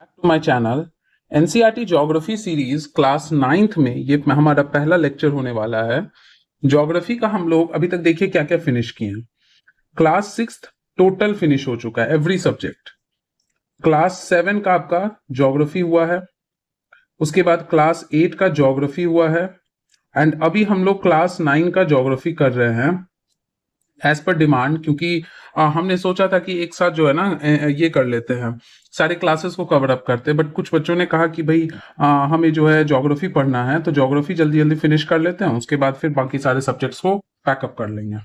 To my channel. NCERT geography series class 9th में ये हमारा पहला लेक्चर होने वाला है। ज्योग्राफी का हम लोग अभी तक देखिए क्या क्या फिनिश किए हैं। क्लास 6 टोटल फिनिश हो चुका है, एवरी सब्जेक्ट। क्लास 7 का आपका ज्योग्राफी हुआ है, उसके बाद क्लास 8 का ज्योग्राफी हुआ है, एंड अभी हम लोग क्लास 9 का ज्योग्राफी कर रहे हैं एज पर डिमांड, क्योंकि हमने सोचा था कि एक साथ जो है ना ये कर लेते हैं, सारे क्लासेस को कवर अप करते हैं। बट कुछ बच्चों ने कहा कि भाई हमें जो है ज्योग्राफी पढ़ना है, तो ज्योग्राफी जल्दी जल्दी फिनिश कर लेते हैं, उसके बाद फिर बाकी सारे सब्जेक्ट्स को पैकअप कर लेंगे।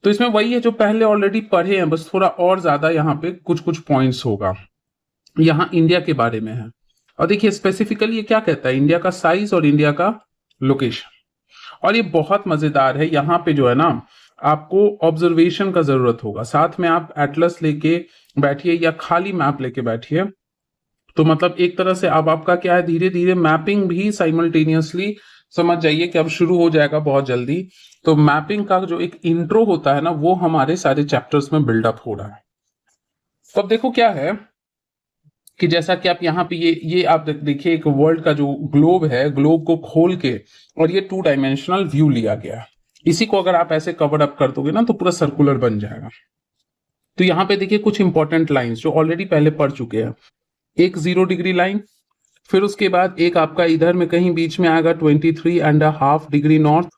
तो इसमें वही है जो पहले ऑलरेडी पढ़े हैं, बस थोड़ा और ज्यादा यहाँ पे कुछ कुछ पॉइंट्स होगा। यहाँ इंडिया के बारे में है, और देखिए स्पेसिफिकली ये क्या कहता है, इंडिया का साइज और इंडिया का लोकेशन। और ये बहुत मजेदार है, यहाँ पे जो है ना आपको ऑब्जर्वेशन का जरूरत होगा, साथ में आप एटलस लेके बैठिए या खाली मैप लेके बैठिए। तो मतलब एक तरह से अब आपका क्या है, धीरे धीरे मैपिंग भी साइमल्टेनियसली समझ जाइए कि अब शुरू हो जाएगा बहुत जल्दी। तो मैपिंग का जो एक इंट्रो होता है ना, वो हमारे सारे चैप्टर्स में बिल्डअप हो रहा है। तो अब देखो क्या है कि जैसा कि आप यहाँ पे ये आप देखिए, एक वर्ल्ड का जो ग्लोब है, ग्लोब को खोल के और ये 2 डायमेंशनल व्यू लिया गया। इसी को अगर आप ऐसे कवर अप कर दोगे ना तो पूरा सर्कुलर बन जाएगा। तो यहाँ पे देखिए कुछ इंपॉर्टेंट लाइंस जो ऑलरेडी पहले पढ़ चुके हैं। एक 0 डिग्री लाइन, फिर उसके बाद एक आपका इधर में कहीं बीच में आएगा 23.5 डिग्री नॉर्थ।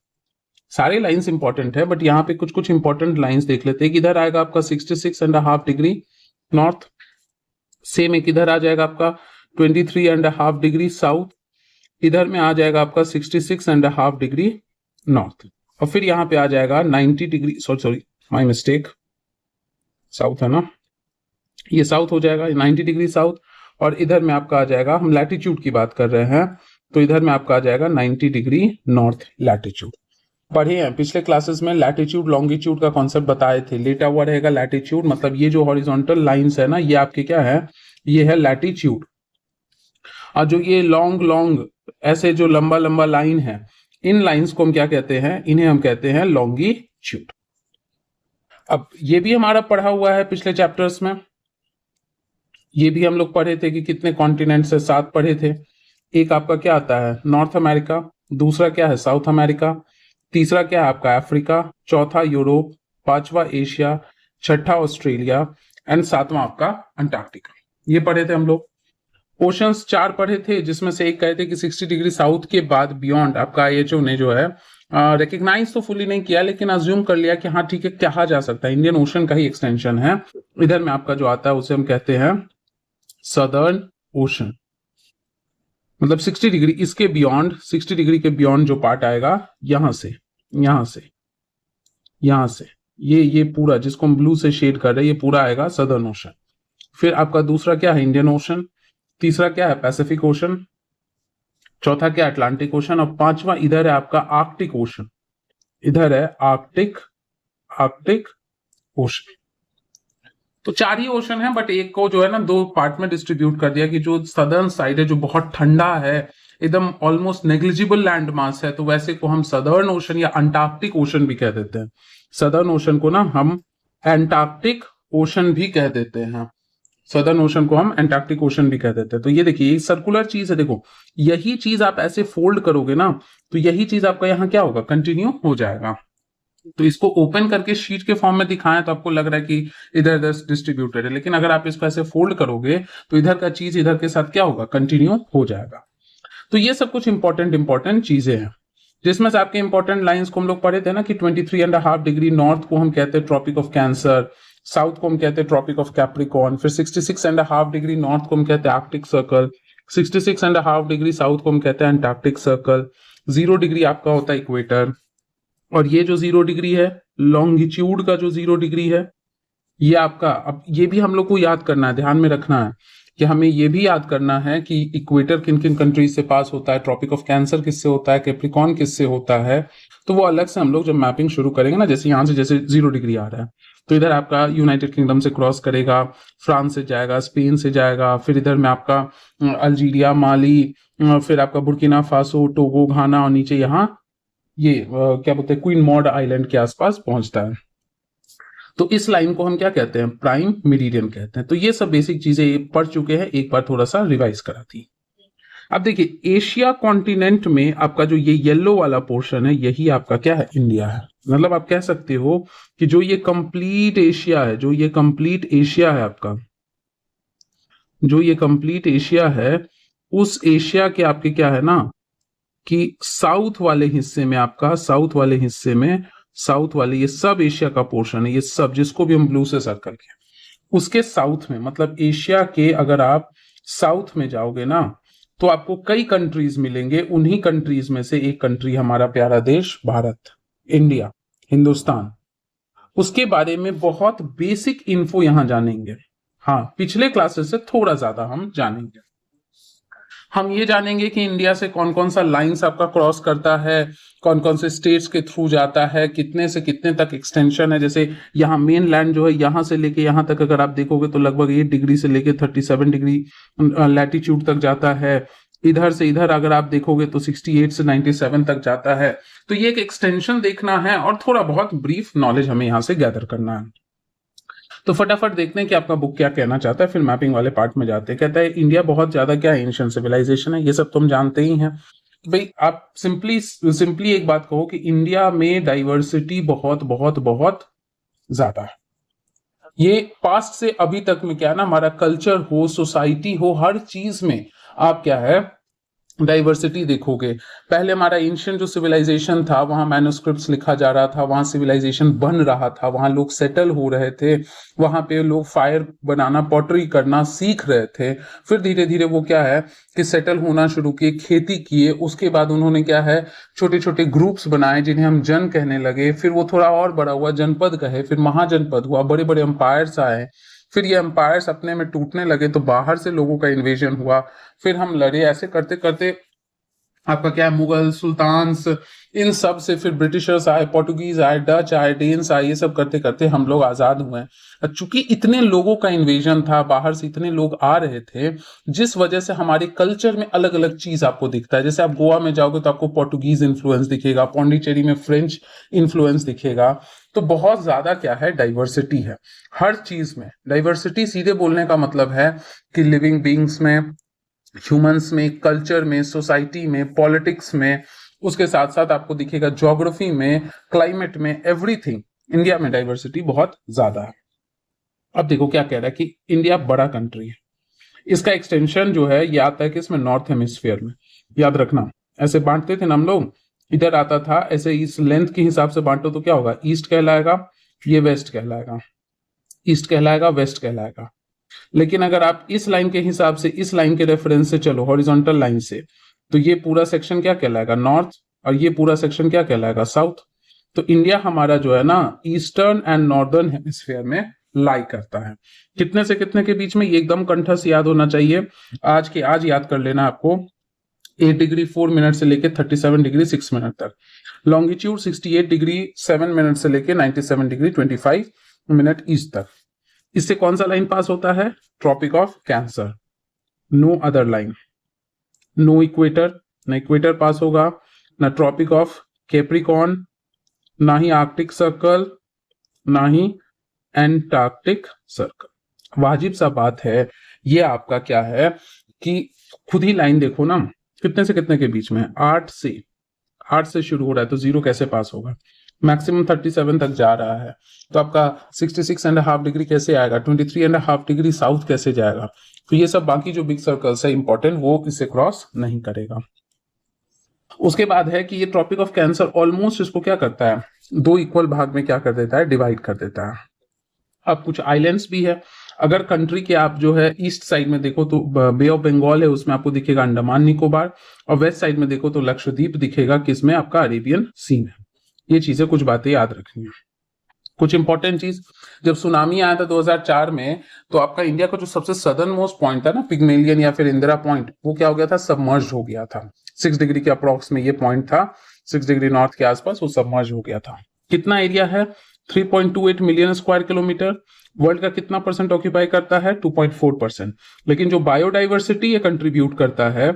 सारे लाइंस इंपॉर्टेंट है, बट यहाँ पे कुछ कुछ इंपॉर्टेंट लाइंस देख लेते हैं। इधर आएगा आपका 66.5 डिग्री नॉर्थ, सेम एक इधर आ जाएगा आपका 23.5 डिग्री साउथ, इधर में आ जाएगा आपका 66.5 डिग्री नॉर्थ, और फिर यहाँ पे आ जाएगा 90 degree, sorry my mistake, south है ना, ये साउथ हो जाएगा 90 डिग्री साउथ। और इधर में आपका आ जाएगा, हम लैटिट्यूड की बात कर रहे हैं, तो इधर में आपका आ जाएगा 90 डिग्री नॉर्थ लैटिट्यूड। पढ़े हैं पिछले क्लासेस में, लैटिट्यूड लॉन्गिट्यूड का कॉन्सेप्ट बताए थे। लेटा हुआ रहेगा लैटिट्यूड, मतलब ये जो हॉरिजॉन्टल लाइंस है ना, ये आपके क्या है, ये है लैटिट्यूड। और जो ये लॉन्ग लॉन्ग ऐसे जो लंबा लंबा लाइन है, इन लाइंस को हम क्या कहते हैं, इन्हें हम कहते हैं लॉन्गिट्यूड। अब ये भी हमारा पढ़ा हुआ है पिछले चैप्टर्स में, ये भी हम लोग पढ़े थे कि कितने कॉन्टिनेंट्स है, 7 पढ़े थे। एक आपका क्या आता है, नॉर्थ अमेरिका, दूसरा क्या है, साउथ अमेरिका, तीसरा क्या है आपका अफ्रीका, चौथा यूरोप, पांचवा एशिया, छठा ऑस्ट्रेलिया, एंड सातवां आपका अंटार्कटिका। ये पढ़े थे हम लोग। ओशंस 4 पढ़े थे, जिसमें से एक कहे थे कि 60 डिग्री साउथ के बाद बियॉन्ड आपका आईएचओ ने जो है रिकग्नाइज तो फुली नहीं किया, लेकिन अज्यूम कर लिया कि हाँ ठीक है, कहा जा सकता है इंडियन ओशन का ही एक्सटेंशन है। इधर में आपका जो आता है उसे हम कहते हैं सदर्न ओशन, मतलब 60 डिग्री इसके बियॉन्ड, 60 डिग्री के बियॉन्ड जो पार्ट आएगा, यहां से यहां से यहां से ये पूरा जिसको हम ब्लू से शेड कर रहे हैं, ये पूरा आएगा सदर्न ओशन। फिर आपका दूसरा क्या है, इंडियन ओशन, तीसरा क्या है, पैसिफिक ओशन, चौथा क्या है, अटलांटिक ओशन, और पांचवा इधर है आपका आर्कटिक ओशन। इधर है आर्कटिक ओशन। तो 4 ही ओशन है, बट एक को जो है ना 2 पार्ट में डिस्ट्रीब्यूट कर दिया, कि जो सदर्न साइड है जो बहुत ठंडा है, एकदम ऑलमोस्ट नेग्लिजिबल लैंड मास है, तो वैसे को हम सदर्न ओशन या अंटार्कटिक ओशन भी कह देते हैं। सदर्न ओशन को ना हम एंटार्क्टिक ओशन भी कह देते हैं, सदर्न ओशन को हम एंटार्क्टिक ओशन भी कह देते हैं। तो ये देखिए, ये सर्कुलर चीज है, देखो यही चीज आप ऐसे फोल्ड करोगे ना, तो यही चीज आपका यहाँ क्या होगा, कंटिन्यू हो जाएगा। तो इसको ओपन करके शीट के फॉर्म में दिखाएं तो आपको लग रहा है कि इधर इधर डिस्ट्रीब्यूटेड है, लेकिन अगर आप इसको ऐसे फोल्ड करोगे तो इधर का चीज इधर के साथ क्या होगा, कंटिन्यू हो जाएगा। तो ये सब कुछ इंपॉर्टेंट चीजें हैं, जिसमें से आपके इंपॉर्टेंट लाइंस को हम लोग पढ़े थे ना कि 23.5 डिग्री नॉर्थ को हम कहते हैं ट्रॉपिक ऑफ कैंसर, साउथ को हम कहते हैं ट्रॉपिक ऑफ कैप्रिकॉर्न, फिर 66.5 डिग्री नॉर्थ को हम कहते हैं आर्कटिक सर्कल, 66.5 डिग्री साउथ को हम कहते हैं अंटार्कटिक सर्कल, 0 डिग्री आपका होता है इक्वेटर, और ये जो 0 डिग्री है, लॉन्गिट्यूड का जो 0 डिग्री है, ये आपका, अब ये भी हम लोग को याद करना है, ध्यान में रखना है कि हमें ये भी याद करना है कि इक्वेटर किन किन कंट्रीज से पास होता है, ट्रॉपिक ऑफ कैंसर किससे होता है, कैप्रिकॉर्न किससे होता है। तो वो अलग से हम लोग जब मैपिंग शुरू करेंगे ना, जैसे यहाँ से जैसे 0 डिग्री आ रहा है, तो इधर आपका यूनाइटेड किंगडम से क्रॉस करेगा, फ्रांस से जाएगा, स्पेन से जाएगा, फिर इधर में आपका अल्जीरिया, माली, फिर आपका बुर्किना फासो, टोगो, घाना, और नीचे यहाँ ये क्या बोलते हैं, क्वीन मॉड आइलैंड के आसपास पहुंचता है। तो इस लाइन को हम क्या कहते हैं, प्राइम मेरिडियन कहते हैं। तो ये सब बेसिक चीजें पढ़ चुके हैं, एक बार थोड़ा सा रिवाइज करा थी। अब देखिए एशिया कॉन्टिनेंट में आपका जो ये येलो वाला पोर्शन है यही आपका क्या है, इंडिया है। मतलब आप कह सकते हो कि जो ये कंप्लीट एशिया है, जो ये कंप्लीट एशिया है आपका, जो ये कंप्लीट एशिया है, उस एशिया के आपके क्या है ना कि साउथ वाले हिस्से में आपका, साउथ वाले हिस्से में, साउथ वाले ये सब एशिया का पोर्शन है, ये सब जिसको भी हम ब्लू से सर्कल किया, उसके साउथ में, मतलब एशिया के अगर आप साउथ में जाओगे ना तो आपको कई कंट्रीज मिलेंगे। उन्हीं कंट्रीज में से एक कंट्री हमारा प्यारा देश भारत, इंडिया, हिंदुस्तान, उसके बारे में बहुत बेसिक इन्फो यहां जानेंगे। हाँ, पिछले क्लासेस से थोड़ा ज्यादा हम जानेंगे। हम ये जानेंगे कि इंडिया से कौन कौन सा लाइंस आपका क्रॉस करता है, कौन कौन से स्टेट्स के थ्रू जाता है, कितने से कितने तक एक्सटेंशन है। जैसे यहाँ मेन लैंड जो है यहाँ से लेके यहाँ तक अगर आप देखोगे तो लगभग 8 डिग्री से लेके 37 डिग्री लैटिट्यूड तक जाता है। इधर से इधर अगर आप देखोगे तो 68 से 97 तक जाता है। तो ये एक एक्सटेंशन देखना है और थोड़ा बहुत ब्रीफ नॉलेज हमें यहाँ से गैदर करना है। तो फटाफट देखते हैं कि आपका बुक क्या कहना चाहता है, फिर मैपिंग वाले पार्ट में जाते हैं। कहता है इंडिया बहुत ज्यादा क्या है, एंशिएंट सिविलाइजेशन है, ये सब तो हम जानते ही हैं। भाई आप सिंपली एक बात कहो कि इंडिया में डाइवर्सिटी बहुत बहुत बहुत ज्यादा है। ये पास्ट से अभी तक में क्या है ना, हमारा कल्चर हो, सोसाइटी हो, हर चीज में आप क्या है डाइवर्सिटी देखोगे। पहले हमारा एंशिएंट जो सिविलाइजेशन था वहां मैन्युस्क्रिप्ट्स लिखा जा रहा था, वहां सिविलाइजेशन बन रहा था, वहां लोग सेटल हो रहे थे, वहां पे लोग फायर बनाना, पॉटरी करना सीख रहे थे। फिर धीरे धीरे वो क्या है कि सेटल होना शुरू किए, खेती किए, उसके बाद उन्होंने क्या है छोटे छोटे ग्रुप्स बनाए जिन्हें हम जन कहने लगे। फिर वो थोड़ा और बड़ा हुआ, जनपद कहे, फिर महाजनपद हुआ, बड़े बड़े एम्पायर्स आए। फिर ये एम्पायर्स अपने में टूटने लगे तो बाहर से लोगों का इन्वेजन हुआ, फिर हम लड़े। ऐसे करते करते आपका क्या है, मुगल, सुल्तान्स, इन सब से फिर ब्रिटिशर्स आए, पोर्टुगीज आए, डच आए, डेन्स आए, ये सब करते करते हम लोग आजाद हुए। चूंकि इतने लोगों का इन्वेजन था, बाहर से इतने लोग आ रहे थे, जिस वजह से हमारे कल्चर में अलग अलग चीज आपको दिखता है। जैसे आप गोवा में जाओगे तो आपको पोर्टुगीज इन्फ्लुएंस दिखेगा, पौंडीचेरी में फ्रेंच इन्फ्लुएंस दिखेगा। तो बहुत ज्यादा क्या है, डाइवर्सिटी है हर चीज में। डाइवर्सिटी सीधे बोलने का मतलब है कि लिविंग बींग्स में, ह्यूमंस में, कल्चर में, सोसाइटी में, पॉलिटिक्स में, उसके साथ साथ आपको दिखेगा ज्योग्राफी में, क्लाइमेट में, एवरीथिंग। इंडिया में डाइवर्सिटी बहुत ज्यादा है। अब देखो क्या कह रहा है कि इंडिया बड़ा कंट्री है, इसका एक्सटेंशन जो है ये आता है कि इसमें नॉर्थ हेमिस्फीयर में, याद रखना ऐसे बांटते थे ना हम लोग, इधर आता था ऐसे, इस लेंथ के हिसाब से बांटो तो क्या होगा, ईस्ट कहलाएगा, ये वेस्ट कहलाएगा, ईस्ट कहलाएगा, वेस्ट कहलाएगा। लेकिन अगर आप इस लाइन के हिसाब से, इस लाइन के रेफरेंस से चलो, हॉरिजॉन्टल लाइन से, तो ये पूरा सेक्शन क्या कहलाएगा, नॉर्थ, और ये पूरा सेक्शन क्या कहलाएगा, साउथ। तो इंडिया हमारा जो है ना ईस्टर्न एंड नॉर्दर्न हेमिस्फीयर में लाई करता है। कितने से कितने के बीच में, ये एकदम कंठस्थ याद होना चाहिए, आज याद कर लेना आपको। 8 डिग्री 4 मिनट से लेके 37 डिग्री 6 मिनट तक, लॉन्गिट्यूड 68 डिग्री 7 मिनट से लेके 97 डिग्री 25 मिनट ईस्ट तक। इससे कौन सा लाइन पास होता है, tropic of cancer, no other line, no equator, ना इक्वेटर पास होगा, ना ट्रॉपिक ऑफ कैप्रिकॉर्न, ना ही आर्कटिक सर्कल, ना ही एंटार्क्टिक सर्कल। वाजिब सा बात है ये आपका क्या है कि खुद ही लाइन देखो ना, कितने से कितने के बीच में, 8 से शुरू हो रहा है, तो 0 कैसे पास होगा, मैक्सिमम 37 तक जा रहा है, तो आपका 66.5 डिग्री कैसे आएगा, 23.5 डिग्री साउथ कैसे जाएगा। तो ये सब बाकी जो बिग सर्कल्स है इंपॉर्टेंट, वो इसे क्रॉस नहीं करेगा। उसके बाद है कि ये ट्रॉपिक ऑफ कैंसर ऑलमोस्ट इसको क्या करता है, 2 इक्वल भाग में क्या कर देता है, डिवाइड कर देता है। अब कुछ आइलैंड्स भी है, अगर कंट्री के आप जो है ईस्ट साइड में देखो तो बे ऑफ बंगाल है, उसमें आपको दिखेगा अंडमान निकोबार, और वेस्ट साइड में देखो तो लक्षद्वीप दिखेगा, किसमें, आपका अरेबियन सी में। ये चीजें कुछ बातें याद रखनी है। कुछ इंपॉर्टेंट चीज, जब सुनामी आया था 2004 में, तो आपका इंडिया का जो सबसे सदर्न मोस्ट पॉइंट था ना, पिग्मेलियन या फिर इंदिरा पॉइंट, वो क्या हो गया था, सबमर्ज हो गया था। 6 डिग्री के अप्रोक्स में ये पॉइंट था, 6 डिग्री नॉर्थ के आसपास वो सबमर्ज हो गया था। कितना एरिया है, 3.28 मिलियन स्क्वायर किलोमीटर। वर्ल्ड का कितना परसेंट ऑक्यूपाई करता है, 2.4%। लेकिन जो बायोडाइवर्सिटी ये कंट्रीब्यूट करता है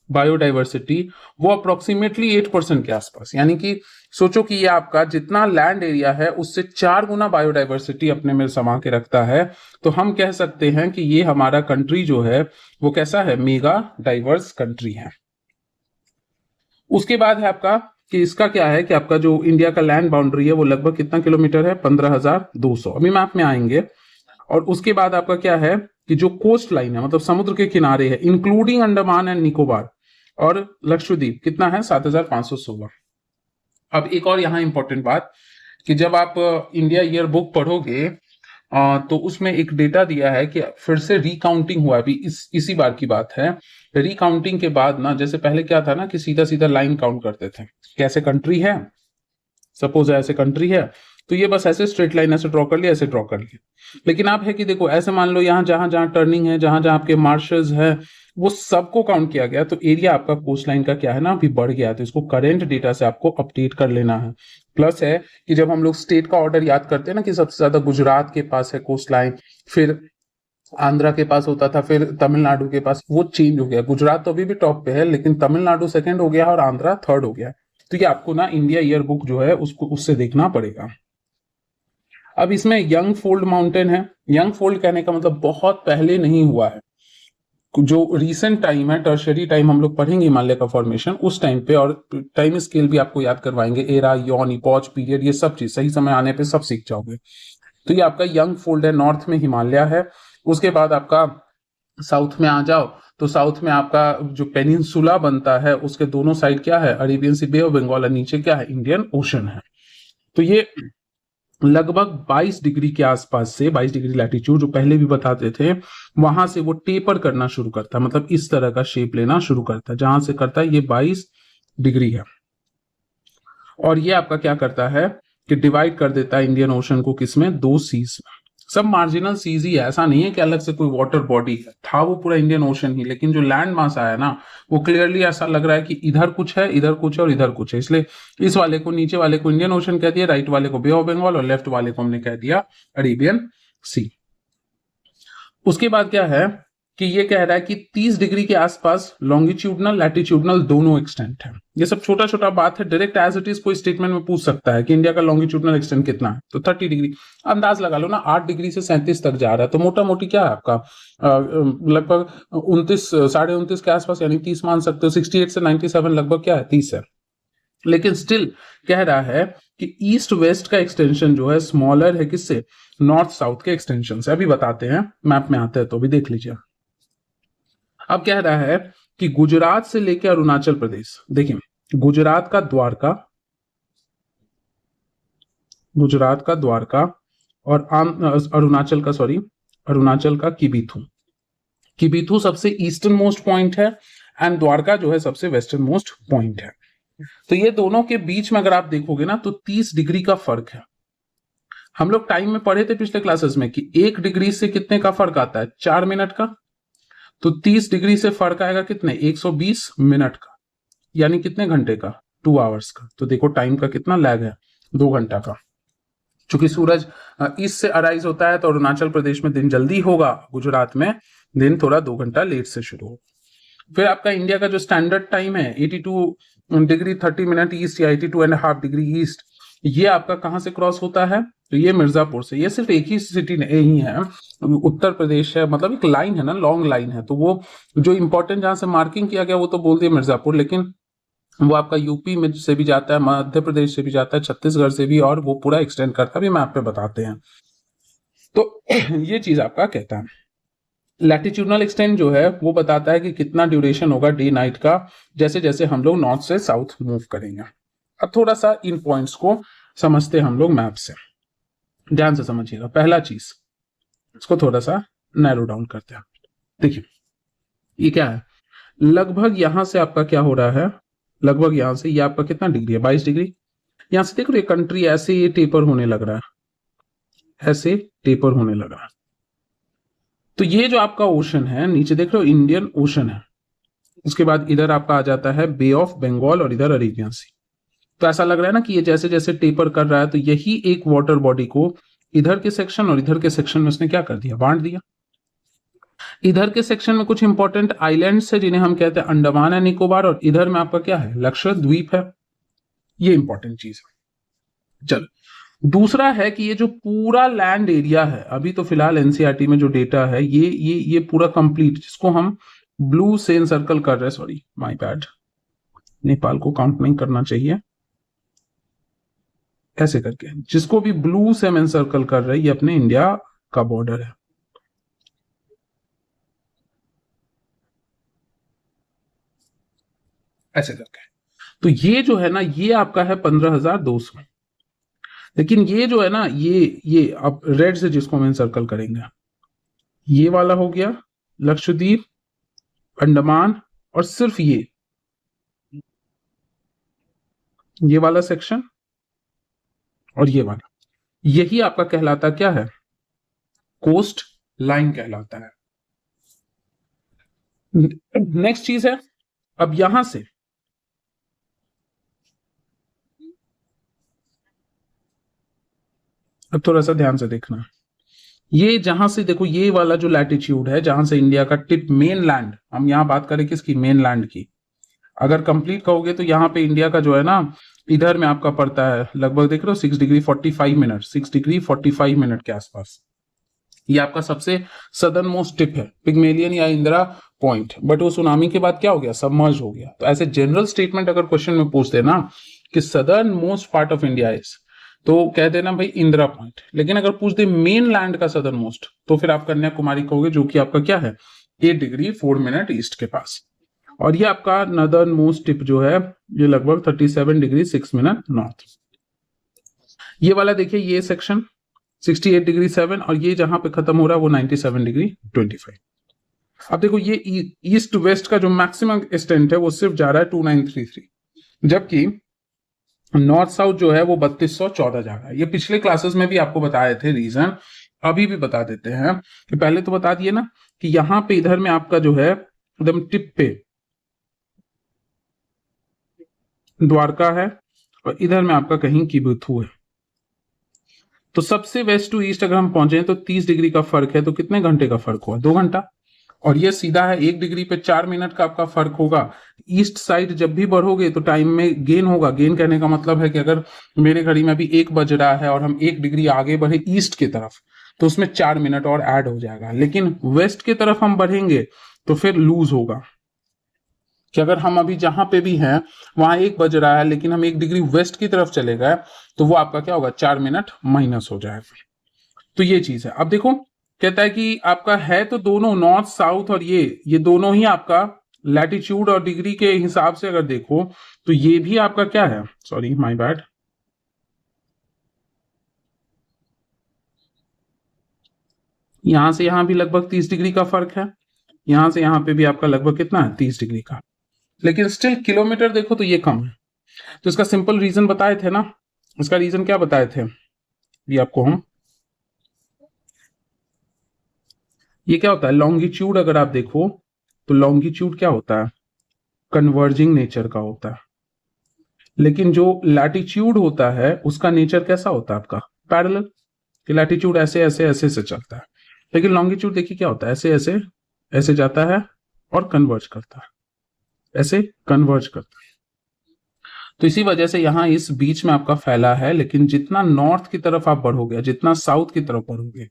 बायोडाइवर्सिटी वो अप्रोक्सीमेटली 8% के आसपास, यानी कि सोचो कि ये आपका जितना लैंड एरिया है उससे 4 गुना बायोडाइवर्सिटी अपने में समा के रखता है। तो हम कह सकते हैं कि ये हमारा कंट्री जो है वो कैसा है, मेगा डाइवर्स कंट्री है। उसके बाद है आपका कि इसका क्या है कि आपका जो इंडिया का लैंड बाउंड्री है वो लगभग कितना किलोमीटर है, 15,200, अभी मैप में आएंगे। और उसके बाद आपका क्या है कि जो कोस्ट लाइन है, मतलब समुद्र के किनारे है, इंक्लूडिंग अंडमान एंड निकोबार और लक्षद्वीप, कितना है, 7,516। अब एक और यहाँ इंपॉर्टेंट बात कि जब आप इंडिया ईयर बुक पढ़ोगे तो उसमें एक डेटा दिया है कि फिर से रिकाउंटिंग हुआ, अभी इसी बार की बात है। रिकाउंटिंग के बाद ना, जैसे पहले क्या था ना कि सीधा सीधा लाइन काउंट करते थे, कैसे कंट्री है, सपोज ऐसे कंट्री है तो ये बस ऐसे स्ट्रेट लाइन ऐसे ड्रॉ कर लिया, ऐसे ड्रॉ कर लिया। लेकिन आप है कि देखो ऐसे मान लो यहाँ जहां जहां टर्निंग है, जहां जहां आपके मार्शेस है, वो सबको काउंट किया गया, तो एरिया आपका कोस्ट लाइन का क्या है ना, अभी बढ़ गया है। तो इसको करंट डेटा से आपको अपडेट कर लेना है। प्लस है कि जब हम लोग स्टेट का ऑर्डर याद करते हैं ना कि सबसे ज्यादा गुजरात के पास है कोस्ट लाइन, फिर आंध्रा के पास होता था, फिर तमिलनाडु के पास, वो चेंज हो गया। गुजरात तो अभी भी टॉप पे है, लेकिन तमिलनाडु सेकंड हो गया और आंध्रा थर्ड हो गया। तो ये आपको ना इंडिया ईयर बुक जो है उसको उससे देखना पड़ेगा। अब इसमें यंग फोल्ड माउंटेन है। यंग फोल्ड कहने का मतलब बहुत पहले नहीं हुआ है, जो रीसेंट टाइम है, टर्शरी टाइम हम लोग पढ़ेंगे हिमालय का फॉर्मेशन उस टाइम पे, और टाइम स्केल भी आपको याद करवाएंगे, एरा, यॉन, इपॉच पीरियड, ये सब चीज सही समय आने पे सब सीख जाओगे। तो ये आपका यंग फोल्ड है, नॉर्थ में हिमालय है। उसके बाद आपका साउथ में आ जाओ तो साउथ में आपका जो पेनिनसुला बनता है उसके दोनों साइड क्या है, Arabian sea, bay of Bengal, और नीचे क्या है, इंडियन ओशन है। तो ये लगभग 22 डिग्री के आसपास से, 22 डिग्री लैटिट्यूड जो पहले भी बताते थे, वहां से वो टेपर करना शुरू करता है, मतलब इस तरह का शेप लेना शुरू करता है, जहां से करता है ये 22 डिग्री है। और ये आपका क्या करता है कि डिवाइड कर देता है इंडियन ओशन को किसमें, 2 सीज में। सब मार्जिनल सीज ही है, ऐसा नहीं है कि अलग से कोई वाटर बॉडी है, था वो पूरा इंडियन ओशन ही, लेकिन जो लैंड मास आया ना वो क्लियरली ऐसा लग रहा है कि इधर कुछ है, इधर कुछ है और इधर कुछ है, इसलिए इस वाले को, नीचे वाले को इंडियन ओशन कह दिया, राइट वाले को बे ऑफ बंगाल, और लेफ्ट वाले को हमने कह दिया अरेबियन सी। उसके बाद क्या है कि ये कह रहा है कि 30 डिग्री के आसपास लॉन्गिट्यूडनल लैटिट्यूडनल दोनों एक्सटेंट है। ये सब छोटा छोटा बात है, डायरेक्ट एज इट इज कोई स्टेटमेंट में पूछ सकता है कि इंडिया का लॉन्गिट्यूडनल एक्सटेंट कितना है, तो 30 डिग्री अंदाज लगा लो ना, 8 डिग्री से 37 तक जा रहा है, तो मोटा मोटी क्या है आपका लगभग 29, 29.5 के आसपास, यानी 30 मान सकते हो। 68 से 97 लगभग क्या है, 30 है। लेकिन स्टिल कह रहा है कि ईस्ट वेस्ट का एक्सटेंशन जो है स्मॉलर है किससे, नॉर्थ साउथ के एक्सटेंशन से। अभी बताते हैं, मैप में आते हैं तो अभी देख लीजिए। अब कह रहा है कि गुजरात से लेकर अरुणाचल प्रदेश, देखिए गुजरात का द्वारका, गुजरात का द्वारका और अरुणाचल का, सॉरी, अरुणाचल का किबिथू। किबिथू सबसे ईस्टर्न मोस्ट पॉइंट है एंड द्वारका जो है सबसे वेस्टर्न मोस्ट पॉइंट है। तो ये दोनों के बीच में अगर आप देखोगे ना तो 30 डिग्री का फर्क है। हम लोग टाइम में पढ़े थे पिछले क्लासेस में कि 1 डिग्री से कितने का फर्क आता है, 4 मिनट का। तो 30 डिग्री से फर्क आएगा कितने, 120 मिनट का, यानी कितने घंटे का, 2 आवर्स का। तो देखो टाइम का कितना लैग है, 2 घंटा का। चूंकि सूरज ईस्ट से अराइज होता है तो अरुणाचल प्रदेश में दिन जल्दी होगा, गुजरात में दिन थोड़ा 2 घंटा लेट से शुरू होगा। फिर आपका इंडिया का जो स्टैंडर्ड टाइम है 82 डिग्री 30 मिनट ईस्ट या 82.5 डिग्री ईस्ट, ये आपका कहां से क्रॉस होता है, तो ये मिर्जापुर से। ये सिर्फ एक ही सिटी नहीं है, उत्तर प्रदेश है, मतलब एक लाइन है ना, लॉन्ग लाइन है। तो वो जो इंपॉर्टेंट जहां से मार्किंग किया गया वो तो बोल दिया मिर्जापुर, लेकिन वो आपका यूपी में से भी जाता है, मध्य प्रदेश से भी जाता है, छत्तीसगढ़ से भी, और वो पूरा एक्सटेंड करता है, भी मैप पे बताते हैं। तो ये चीज आपका कहता है। लैटिट्यूडनल एक्सटेंड जो है वो बताता है कि कितना ड्यूरेशन होगा डे नाइट का, जैसे जैसे हम लोग नॉर्थ से साउथ मूव करेंगे। अब थोड़ा सा इन पॉइंट्स को समझते हम लोग मैप से, ध्यान से समझिएगा। पहला चीज, इसको थोड़ा सा नैरो डाउन करते हैं। देखिए ये क्या है, लगभग यहां से आपका क्या हो रहा है, लगभग यहां से ये आपका कितना डिग्री है, 22 डिग्री। यहां से देखो ये कंट्री ऐसे ये टेपर होने लग रहा है, ऐसे टेपर होने लगा। तो ये जो आपका ओशन है नीचे देख रहे हो, इंडियन ओशन है। उसके बाद इधर आपका आ जाता है बे ऑफ बंगाल और इधर अरेबियन सी। तो ऐसा लग रहा है ना कि ये जैसे जैसे टेपर कर रहा है, तो यही एक वाटर बॉडी को इधर के सेक्शन और इधर के सेक्शन में उसने क्या कर दिया, बांट दिया। इधर के सेक्शन में कुछ इंपॉर्टेंट आइलैंड्स है जिन्हें हम कहते हैं अंडमान एंड निकोबार, और इधर में आपका क्या है, लक्षद्वीप है। ये इंपॉर्टेंट चीज है। चलो, दूसरा है कि ये जो पूरा लैंड एरिया है, अभी तो फिलहाल एनसीईआरटी में जो डेटा है ये पूरा कंप्लीट, जिसको हम ब्लू से एनसर्कल कर रहे हैं, सॉरी माय बैड, नेपाल को काउंट नहीं करना चाहिए, ऐसे करके जिसको भी ब्लू से हम एनसर्कल कर रहे हैं, ये अपने इंडिया का बॉर्डर है। ऐसे करके तो ये जो है ना, ये आपका है 15,200। लेकिन ये जो है ना, ये अब रेड से जिसको हम सर्कल करेंगे, ये वाला हो गया लक्षद्वीप, अंडमान, और सिर्फ ये वाला सेक्शन और ये वाला, यही आपका कहलाता क्या है, कोस्ट लाइन कहलाता है। नेक्स्ट चीज है, अब यहां से अब थोड़ा सा ध्यान से देखना, ये जहां से देखो, ये वाला जो लैटिट्यूड है जहां से इंडिया का टिप मेन लैंड, हम यहां बात करें किसकी, मेन लैंड की, अगर कंप्लीट कहोगे तो यहाँ पे इंडिया का जो है ना, इधर में आपका पड़ता है लगभग, देख रहे हो 6 डिग्री 45 मिनट, 6 डिग्री 45 मिनट के आसपास। ये आपका सबसे सदर्न मोस्ट टिप है, पिग्मेलियन या इंदिरा पॉइंट। बट वो सुनामी के बाद क्या हो गया, सबमर्ज हो गया। तो ऐसे जनरल स्टेटमेंट अगर क्वेश्चन में पूछते ना कि southern most part of India is, तो कह देना भाई इंदिरा पॉइंट। लेकिन अगर पूछ दे मेन लैंड का सदर्न मोस्ट, तो फिर आप कन्याकुमारी कहोगे, जो कि आपका क्या है, 8 डिग्री 4 मिनट ईस्ट के पास। और ये आपका नदर्न मोस्ट टिप जो है, ये लगभग 37 डिग्री 6 मिनट नॉर्थ। ये वाला देखिए, ये सेक्शन 68 डिग्री 7, और ये जहां पे खत्म हो रहा है वो 97 डिग्री 25। अब देखो, ये ईस्ट वेस्ट का जो मैक्सिमम एक्सटेंट है वो सिर्फ जा रहा है 2933, जबकि नॉर्थ साउथ जो है वो 3214 जा रहा है। ये पिछले क्लासेस में भी आपको बताए थे रीजन, अभी भी बता देते हैं कि पहले तो बता दिए ना कि यहाँ पे इधर में आपका जो है एकदम टिप पे द्वारका है, और इधर में आपका कहीं किबुथु है। तो सबसे वेस्ट टू ईस्ट अगर हम पहुंचे तो 30 डिग्री का फर्क है, तो कितने घंटे का फर्क हुआ, 2 घंटा। और ये सीधा है, 1 डिग्री पे 4 मिनट का आपका फर्क होगा। ईस्ट साइड जब भी बढ़ोगे तो टाइम में गेन होगा। गेन कहने का मतलब है कि अगर मेरे घड़ी में अभी 1 बज रहा है और हम 1 डिग्री आगे बढ़े ईस्ट की तरफ, तो उसमें 4 मिनट और ऐड हो जाएगा। लेकिन वेस्ट की तरफ हम बढ़ेंगे तो फिर लूज होगा, कि अगर हम अभी जहां पे भी हैं वहां 1 बज रहा है, लेकिन हम 1 डिग्री वेस्ट की तरफ चले गए, तो वो आपका क्या होगा, 4 मिनट माइनस हो जाएगा। तो ये चीज है। अब देखो, कहता है कि आपका है तो दोनों नॉर्थ साउथ, और ये दोनों ही आपका लैटिट्यूड और डिग्री के हिसाब से अगर देखो तो ये भी आपका क्या है, सॉरी माय बैड, यहां से यहां भी लगभग 30 डिग्री का फर्क है, यहां से यहां पे भी आपका लगभग कितना है, 30 डिग्री का। लेकिन स्टिल किलोमीटर देखो तो ये कम है। तो इसका सिंपल रीजन बताए थे ना, इसका रीजन क्या बताए थे ये आपको हम, ये क्या होता है लॉन्गिट्यूड, अगर आप देखो तो लॉन्गिट्यूड क्या होता है, कन्वर्जिंग नेचर का होता है। लेकिन जो लैटिट्यूड होता है उसका नेचर कैसा होता है आपका, पैरेलल, कि लैटिट्यूड ऐसे ऐसे ऐसे से चलता है। लेकिन लॉन्गिट्यूड देखिए क्या होता है, ऐसे ऐसे ऐसे जाता है और कन्वर्ज करता है, ऐसे कन्वर्ज करता है। तो इसी वजह से यहाँ इस बीच में आपका फैला है। लेकिन जितना नॉर्थ की तरफ आप बढ़ोगे, जितना साउथ की तरफ बढ़ोगे,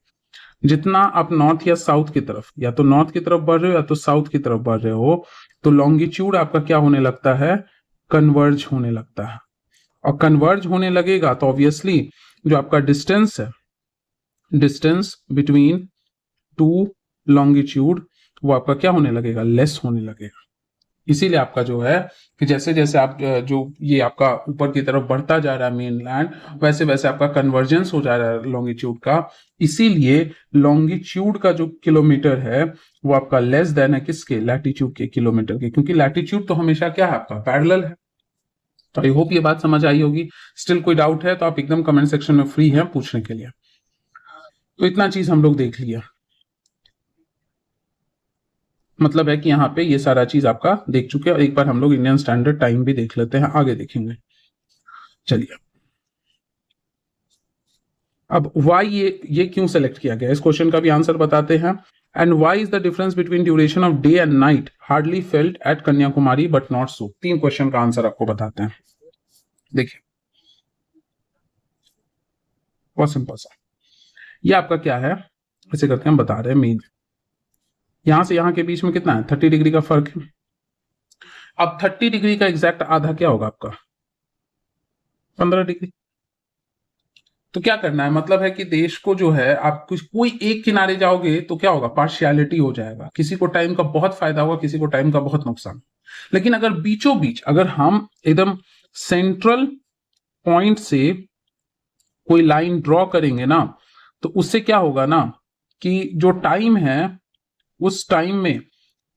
जितना आप नॉर्थ या साउथ की तरफ, या तो नॉर्थ की तरफ बढ़ रहे हो या तो साउथ की तरफ बढ़ रहे हो, तो लॉन्गिट्यूड आपका क्या होने लगता है, कन्वर्ज होने लगता है। और कन्वर्ज होने लगेगा तो ऑब्वियसली जो आपका डिस्टेंस है, डिस्टेंस बिटवीन टू लॉन्गिट्यूड, वो आपका क्या होने लगेगा, लेस होने लगेगा। इसीलिए आपका जो है कि जैसे जैसे आप जो ये आपका ऊपर की तरफ बढ़ता जा रहा है मेन लैंड, वैसे वैसे आपका कन्वर्जेंस हो जा रहा है लॉन्गिट्यूड का। इसीलिए लॉन्गिट्यूड का जो किलोमीटर है वो आपका लेस देन है किसके, लैटिट्यूड के किलोमीटर के, क्योंकि लैटिट्यूड तो हमेशा क्या है आपका, पैरेलल है। तो आई होप ये बात समझ आई होगी। स्टिल कोई डाउट है तो आप एकदम कमेंट सेक्शन में फ्री हैं पूछने के लिए। तो इतना चीज हम लोग देख लिया, मतलब है कि यहाँ पे ये सारा चीज आपका देख चुके हैं। और एक बार हम लोग इंडियन स्टैंडर्ड टाइम भी देख लेते हैं, आगे देखेंगे। चलिए, अब वाई ये क्यों सेलेक्ट किया गया, इस क्वेश्चन का भी आंसर बताते हैं। And why is the difference between duration of day and night hardly felt at Kanyakumari but not so. 3 question का आंसर आपको बताते हैं। देखिए बहुत सिंपल सा, ये आपका क्या है, ऐसे करके हम बता रहे हैं। मेन यहां से यहां के बीच में कितना है, 30 डिग्री का फर्क है। अब 30 डिग्री का एग्जैक्ट आधा क्या होगा आपका, 15 डिग्री। तो क्या करना है, मतलब है कि देश को जो है आप कुछ कोई एक किनारे जाओगे तो क्या होगा, पार्शियलिटी हो जाएगा, किसी को टाइम का बहुत फायदा होगा, किसी को टाइम का बहुत नुकसान। लेकिन अगर बीचों बीच अगर हम एकदम सेंट्रल पॉइंट से कोई लाइन ड्रॉ करेंगे ना, तो उससे क्या होगा ना कि जो टाइम है उस टाइम में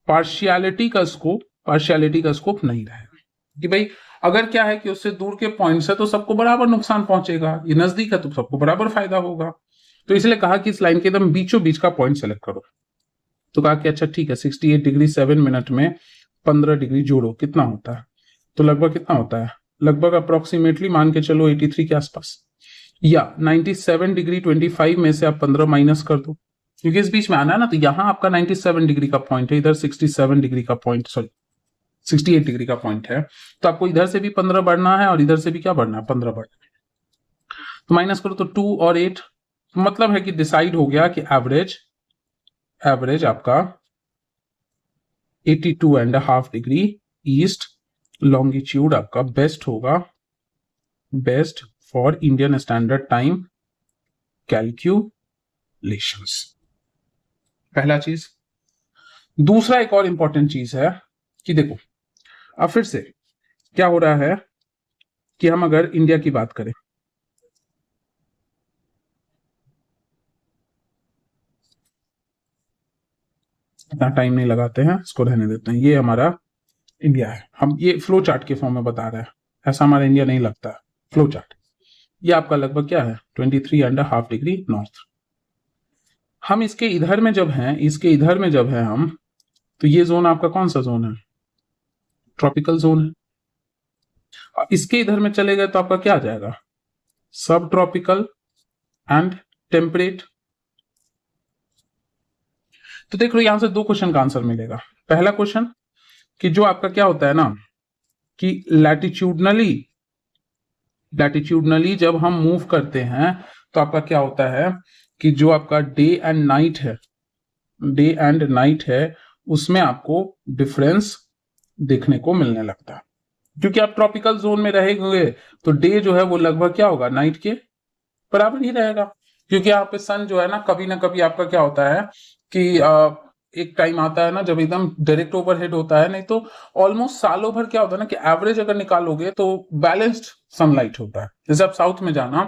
पार्शियलिटी का स्कोप नहीं रहेगा। कि भाई अगर क्या है कि उससे दूर के पॉइंट है तो सबको बराबर नुकसान पहुंचेगा, ये नजदीक है तो सबको बराबर फायदा होगा। तो इसलिए कहा कि इस लाइन के एकदम बीचों बीच का पॉइंट सेलेक्ट करो। तो कहा कि अच्छा ठीक है, 68 डिग्री 7 मिनट में 15 डिग्री जोड़ो, कितना होता है, तो लगभग कितना होता है, लगभग अप्रोक्सीमेटली मान के चलो 83 के आसपास, या 97 डिग्री 25 में से आप 15 माइनस कर दो, क्योंकि इस बीच में आना है ना। तो यहां आपका 97 डिग्री का पॉइंट है, इधर 67 डिग्री का पॉइंट, सॉरी 68 डिग्री का पॉइंट है। तो आपको इधर से भी 15 बढ़ना है और इधर से भी क्या बढ़ना है, 15 बढ़ना है। तो माइनस करो तो 2 और 8, मतलब है कि डिसाइड हो गया कि एवरेज आपका 82.5 डिग्री ईस्ट लॉन्गिट्यूड आपका बेस्ट होगा, best for Indian standard time calculations. पहला चीज। दूसरा एक और इंपॉर्टेंट चीज है कि देखो अब फिर से क्या हो रहा है कि हम अगर इंडिया की बात करें, इतना टाइम नहीं लगाते हैं, इसको रहने देते हैं। ये हमारा इंडिया है, हम ये फ्लो चार्ट के फॉर्म में बता रहे हैं, ऐसा हमारा इंडिया नहीं लगता है। फ्लो चार्ट ये आपका लगभग क्या है, 23.5 डिग्री नॉर्थ। हम इसके इधर में जब हैं हम, तो ये जोन आपका कौन सा जोन है, ट्रॉपिकल जोन है। इसके इधर में चले गए तो आपका क्या आ जाएगा, सब ट्रॉपिकल एंड टेम्परेट। तो देख लो यहां से 2 क्वेश्चन का आंसर मिलेगा। पहला क्वेश्चन कि जो आपका क्या होता है ना कि लैटिट्यूडनली जब हम मूव करते हैं तो आपका क्या होता है कि जो आपका डे एंड नाइट है उसमें आपको डिफरेंस देखने को मिलने लगता है। क्योंकि आप ट्रॉपिकल जोन में रहेंगे तो डे जो है वो लगभग क्या होगा, नाइट के बराबर ही रहेगा। क्योंकि यहाँ पे सन जो है ना कभी आपका क्या होता है कि एक टाइम आता है ना जब एकदम डायरेक्ट ओवरहेड होता है, नहीं तो ऑलमोस्ट सालों भर क्या होता है ना कि एवरेज अगर निकालोगे तो बैलेंस्ड सनलाइट होता है। जैसे आप साउथ में जाना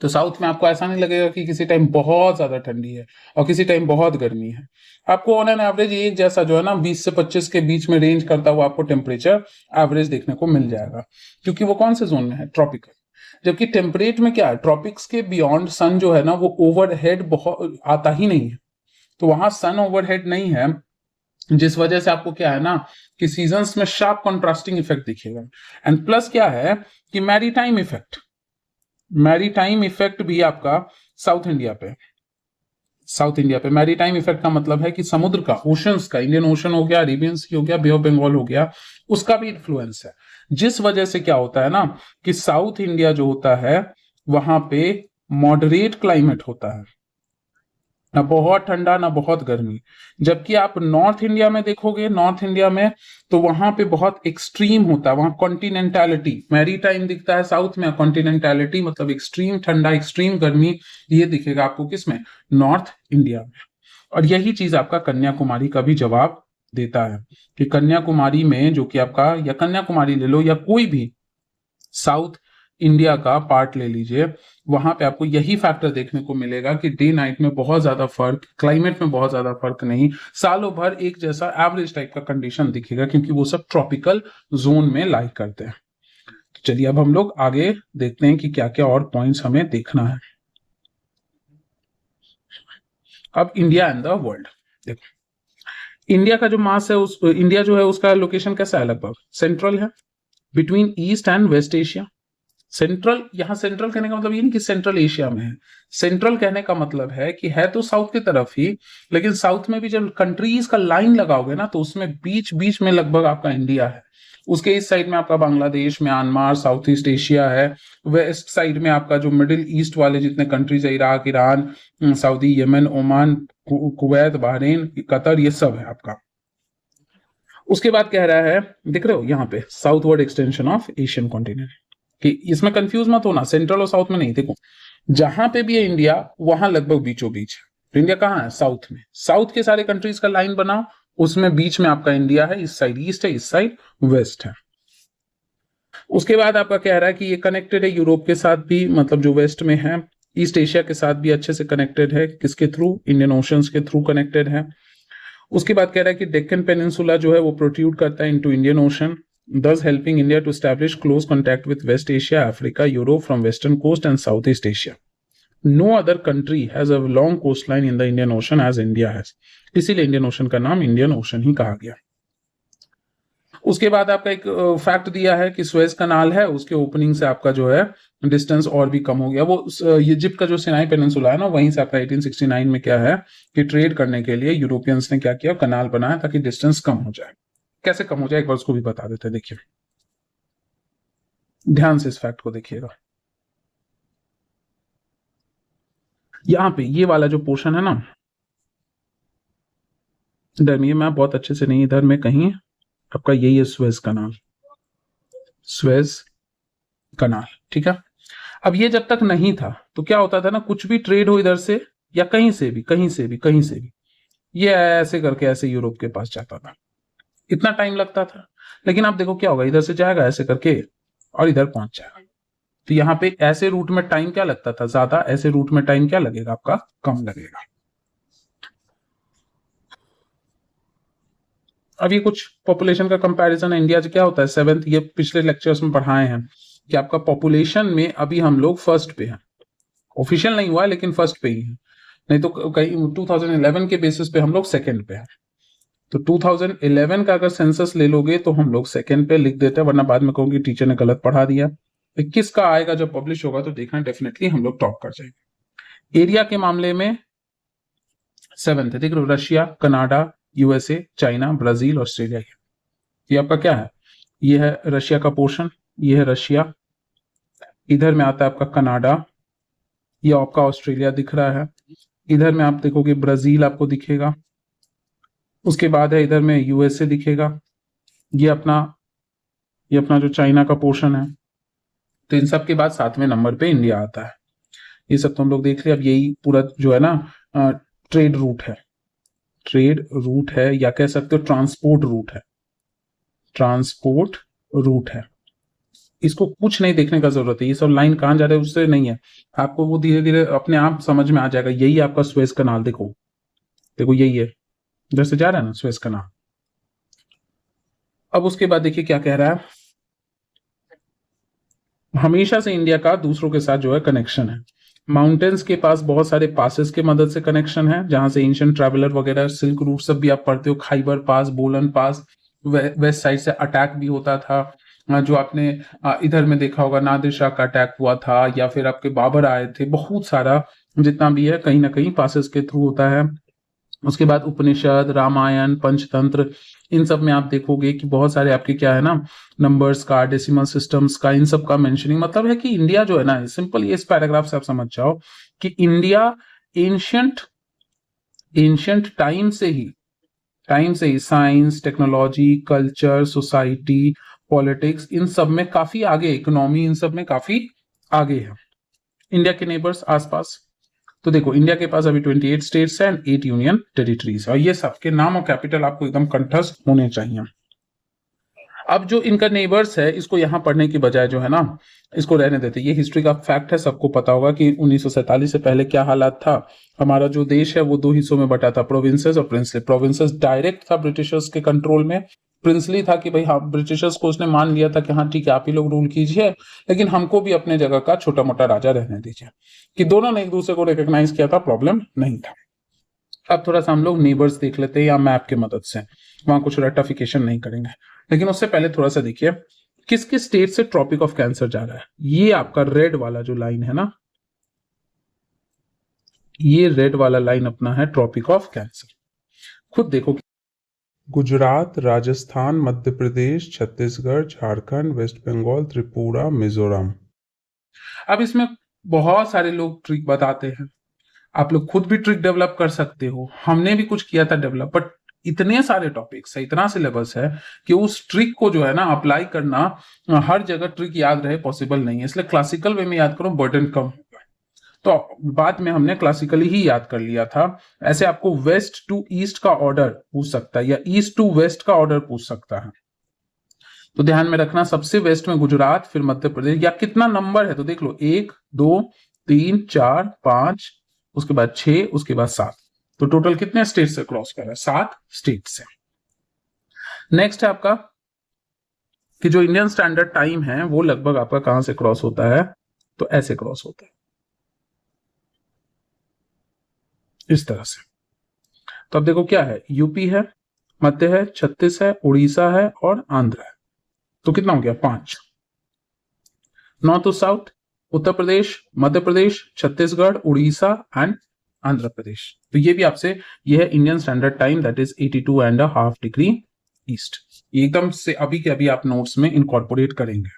तो साउथ में आपको ऐसा नहीं लगेगा कि किसी टाइम बहुत ज्यादा ठंडी है और किसी टाइम बहुत गर्मी है। आपको ऑन एन एवरेज एक जैसा जो है ना 20 से 25 के बीच में रेंज करता हुआ आपको टेम्परेचर एवरेज देखने को मिल जाएगा, क्योंकि वो कौन से जोन में है, ट्रॉपिकल। जबकि टेम्परेट में क्या है, ट्रॉपिक्स के बियॉन्ड सन जो है ना वो ओवरहेड बहुत आता ही नहीं है, तो वहां सन ओवरहेड नहीं है, जिस वजह से आपको क्या है ना कि सीजन्स में शार्प कॉन्ट्रास्टिंग इफेक्ट दिखेगा। एंड प्लस क्या है कि मैरीटाइम इफेक्ट भी आपका साउथ इंडिया पे मैरीटाइम इफेक्ट का मतलब है कि समुद्र का, ओशंस का, इंडियन ओशन हो गया, अरेबियन सी हो गया, बे ऑफ बंगाल हो गया, उसका भी इन्फ्लुएंस है। जिस वजह से क्या होता है ना कि साउथ इंडिया जो होता है वहां पे मॉडरेट क्लाइमेट होता है, ना बहुत ठंडा ना बहुत गर्मी। जबकि आप नॉर्थ इंडिया में देखोगे, नॉर्थ इंडिया में तो वहां पे बहुत एक्सट्रीम होता है, वहां कॉन्टिनेंटैलिटी, मैरीटाइम दिखता है साउथ में, कॉन्टिनेंटैलिटी मतलब एक्सट्रीम ठंडा एक्सट्रीम गर्मी, ये दिखेगा आपको किसमें, नॉर्थ इंडिया में। और यही चीज आपका कन्याकुमारी का भी जवाब देता है कि कन्याकुमारी में जो कि आपका, या कन्याकुमारी ले लो या कोई भी साउथ इंडिया का पार्ट ले लीजिए, वहां पे आपको यही फैक्टर देखने को मिलेगा कि डे नाइट में बहुत ज्यादा फर्क, क्लाइमेट में बहुत ज्यादा फर्क नहीं, सालों भर एक जैसा एवरेज टाइप का कंडीशन दिखेगा, क्योंकि वो सब ट्रॉपिकल जोन में लाइक करते हैं। तो चलिए अब हम लोग आगे देखते हैं कि क्या क्या और पॉइंट्स हमें देखना है। अब इंडिया एंड द वर्ल्ड देखो, इंडिया का जो मास है इंडिया जो है उसका लोकेशन कैसा है, लगभग सेंट्रल है, between east and west Asia, central, यहाँ सेंट्रल कहने का मतलब ये नहीं कि सेंट्रल एशिया में है, सेंट्रल कहने का मतलब है कि है तो साउथ की तरफ ही, लेकिन साउथ में भी जब कंट्रीज का लाइन लगाओगे ना तो उसमें बीच बीच में लगभग आपका इंडिया है, उसके इस साइड में आपका Bangladesh, Myanmar, south east Asia है, वेस्ट साइड में आपका जो मिडिल ईस्ट वाले जितने कंट्रीज है, Iraq, Iran, Saudi, Yemen, Oman, Kuwait, Bahrain, Qatar, ये सब है आपका। उसके बाद कह रहा है, दिख रहे हो यहाँ पे, southward extension of Asian continent, कि इसमें कंफ्यूज मत होना, सेंट्रल और साउथ में नहीं, देखो जहां पे भी है इंडिया वहां लगभग बीचों बीच है, तो इंडिया कहाँ है, साउथ में, साउथ के सारे कंट्रीज का लाइन बनाओ, उसमें बीच में आपका इंडिया है, इस साइड ईस्ट है, इस साइड वेस्ट है। उसके बाद आपका कह रहा है कि ये कनेक्टेड है यूरोप के साथ भी, मतलब जो वेस्ट में है, ईस्ट एशिया के साथ भी अच्छे से कनेक्टेड है, किसके थ्रू, इंडियन ओशंस के थ्रू कनेक्टेड है। उसके बाद कह रहा है कि डेक्कन पेनिनसुला जो है वो प्रोट्रूड करता है into Indian ocean, thus helping India to establish close contact with West Asia, Africa, Europe from western coast and Southeast Asia. No other country has a long coastline in the Indian Ocean as India has. इसीलिए Indian ocean का नाम Indian ocean ही कहा गया। उसके बाद आपका एक fact दिया है कि सुएज कनाल है, उसके ओपनिंग से आपका जो है डिस्टेंस और भी कम हो गया। वो इजिप्ट का जो सिनाई पेनिनसुला है ना, वहीं से आपका 1869 में क्या है कि ट्रेड करने के लिए यूरोपियंस ने क्या किया, कनाल बनाया ताकि डिस्टेंस कम हो जाए। कैसे कम हो जाए एक बार उसको भी बता देते हैं, देखिए ध्यान से इस फैक्ट को देखिएगा। यहां पे ये वाला जो पोर्शन है ना, इधर में मैं बहुत अच्छे से नहीं, इधर में कहीं आपका यही है सुएज कनाल, सुएज कनाल, ठीक है। अब ये जब तक नहीं था तो क्या होता था ना, कुछ भी ट्रेड हो इधर से या कहीं से भी कहीं से भी कहीं से भी, ये ऐसे करके ऐसे यूरोप के पास जाता था, इतना टाइम लगता था। लेकिन आप देखो क्या होगा, इधर से जाएगा ऐसे करके और इधर पहुंच जाएगा। तो यहाँ पे ऐसे रूट में टाइम क्या लगता था ज्यादा, ऐसे रूट में टाइम क्या लगेगा आपका, कम लगेगा। अब ये कुछ पॉपुलेशन का कंपैरिजन है, इंडिया से क्या होता है, 7th, ये पिछले लेक्चर्स में पढ़ाए हैं कि आपका पॉपुलेशन में अभी हम लोग फर्स्ट पे हैं, ऑफिशियल नहीं हुआ है लेकिन फर्स्ट पे ही है, नहीं तो कहीं 2011 के बेसिस पे हम लोग सेकंड पे हैं। तो 2011 का अगर सेंसस ले लोगे तो हम लोग सेकंड पे लिख देते हैं, वरना बाद में कहूंगी टीचर ने गलत पढ़ा दिया। 21 का आएगा जब पब्लिश होगा तो देखना डेफिनेटली हम लोग टॉप कर जाएंगे। एरिया के मामले में 7th है, देख लो, Russia, Canada, USA, China, Brazil, Australia. ये आपका क्या है, ये है रशिया का पोर्शन, ये है रशिया, इधर में आता है आपका कनाडा, ये आपका ऑस्ट्रेलिया दिख रहा है, इधर में आप देखोगे ब्राजील आपको दिखेगा, उसके बाद है इधर में यूएसए दिखेगा, ये अपना जो चाइना का पोर्शन है। तो इन सब के बाद 7वें नंबर पे इंडिया आता है। ये सब तो हम लोग देख लिया। अब यही पूरा जो है ना ट्रेड रूट है, ट्रेड रूट है या कह सकते हो ट्रांसपोर्ट रूट है, ट्रांसपोर्ट रूट है। इसको कुछ नहीं देखने का जरूरत है, ये सब लाइन कहां जा रहे हैं उससे नहीं है, आपको वो धीरे धीरे अपने आप समझ में आ जाएगा। यही आपका सुएज कनाल, देखो देखो यही है, इधर से जा रहा है ना सुएज कनाल। अब उसके बाद देखिए क्या कह रहा है, हमेशा से इंडिया का दूसरों के साथ जो है कनेक्शन है, माउंटेन्स के पास बहुत सारे पासेस के मदद से कनेक्शन है, जहां से एंशिएंट ट्रैवलर वगैरह, सिल्क रूट सब भी आप पढ़ते हो, खाइबर पास, बोलन पास, वेस्ट साइड से अटैक भी होता था, जो आपने इधर में देखा होगा नादिर शाह का अटैक हुआ था, या फिर आपके बाबर आए थे, बहुत सारा जितना भी है कहीं ना कहीं पासेस के थ्रू होता है। उसके बाद उपनिषद, रामायण, पंचतंत्र, इन सब में आप देखोगे कि बहुत सारे आपके क्या है ना, नंबर्स का, डेसिमल सिस्टम्स का, इन सब का मेंशनिंग। मतलब है कि इंडिया जो है ना, सिंपल ये इस पैराग्राफ से आप समझ जाओ कि इंडिया एंशियंट टाइम से ही science, technology, culture, society, politics, इन सब में काफी आगे, इकोनॉमी, इन सब में काफी आगे है इंडिया के नेबर्स आसपास। तो देखो इंडिया के पास अभी 28 स्टेट्स हैं, 8 यूनियन टेरिटरीज, और ये सबके नाम और कैपिटल आपको एकदम कंठस्थ होने चाहिए। अब जो इनका नेबर्स है, इसको यहां पढ़ने की बजाय जो है ना, इसको रहने देते। ये हिस्ट्री का फैक्ट है, सबको पता होगा कि 1947 से पहले क्या हालात था। हमारा जो देश है वो 2 हिस्सों में बटा था, प्रोविंसेस और प्रिंसली। प्रोविंसेस डायरेक्ट था ब्रिटिशर्स के कंट्रोल में, प्रिंसली था कि भाई हाँ, ब्रिटिशर्स को उसने मान लिया था कि हाँ ठीक है आप ही लोग रूल कीजिए, लेकिन हमको भी अपने जगह का छोटा मोटा राजा रहने दीजिए। कि दोनों ने एक दूसरे को रिकॉग्नाइज किया था, प्रॉब्लम नहीं था। अब थोड़ा सा हम लोग नेबर्स देख लेते हैं या मैप की मदद से, वहां कुछ रेक्टिफिकेशन नहीं करेंगे, लेकिन उससे पहले थोड़ा सा देखिए किस किस स्टेट से ट्रॉपिक ऑफ कैंसर जा रहा है? ये आपका रेड वाला जो लाइन है ना, ये रेड वाला लाइन अपना है ट्रॉपिक ऑफ कैंसर। खुद देखो, गुजरात, राजस्थान, मध्य प्रदेश, छत्तीसगढ़, झारखंड, वेस्ट बंगाल, त्रिपुरा, मिजोरम। अब इसमें बहुत सारे लोग ट्रिक बताते हैं, आप लोग खुद भी ट्रिक डेवलप कर सकते हो, हमने भी कुछ किया था डेवलप, बट इतने सारे टॉपिक्स है, इतना सिलेबस है कि उस ट्रिक को जो है ना अप्लाई करना हर जगह ट्रिक याद रहे पॉसिबल नहीं है, इसलिए क्लासिकल वे में याद करो, बर्डन कम होगा। तो बाद में हमने क्लासिकली ही याद कर लिया था। ऐसे आपको वेस्ट टू ईस्ट का ऑर्डर पूछ सकता है या ईस्ट टू वेस्ट का ऑर्डर पूछ सकता है, तो ध्यान में रखना सबसे वेस्ट में गुजरात, फिर मध्य प्रदेश। या कितना नंबर है तो देख लो, 1 2 3 4 5, उसके बाद 6, उसके बाद 7, तो टोटल कितने स्टेट से क्रॉस कर रहा है? 7 स्टेट से। नेक्स्ट है आपका कि जो इंडियन स्टैंडर्ड टाइम है वो लगभग आपका कहां से क्रॉस होता है? तो ऐसे क्रॉस होता है, इस तरह से। तो अब देखो क्या है, यूपी है, मध्य है, छत्तीस है, उड़ीसा है और आंध्र है, तो कितना हो गया? 5। North to south, Uttar Pradesh, Madhya Pradesh, Chhattisgarh, Orissa and Andhra Pradesh. तो ये भी आपसे, ये है Indian standard time, that is 82.5 degree east. एकदम से अभी के अभी आप नोट्स में इनकॉर्पोरेट करेंगे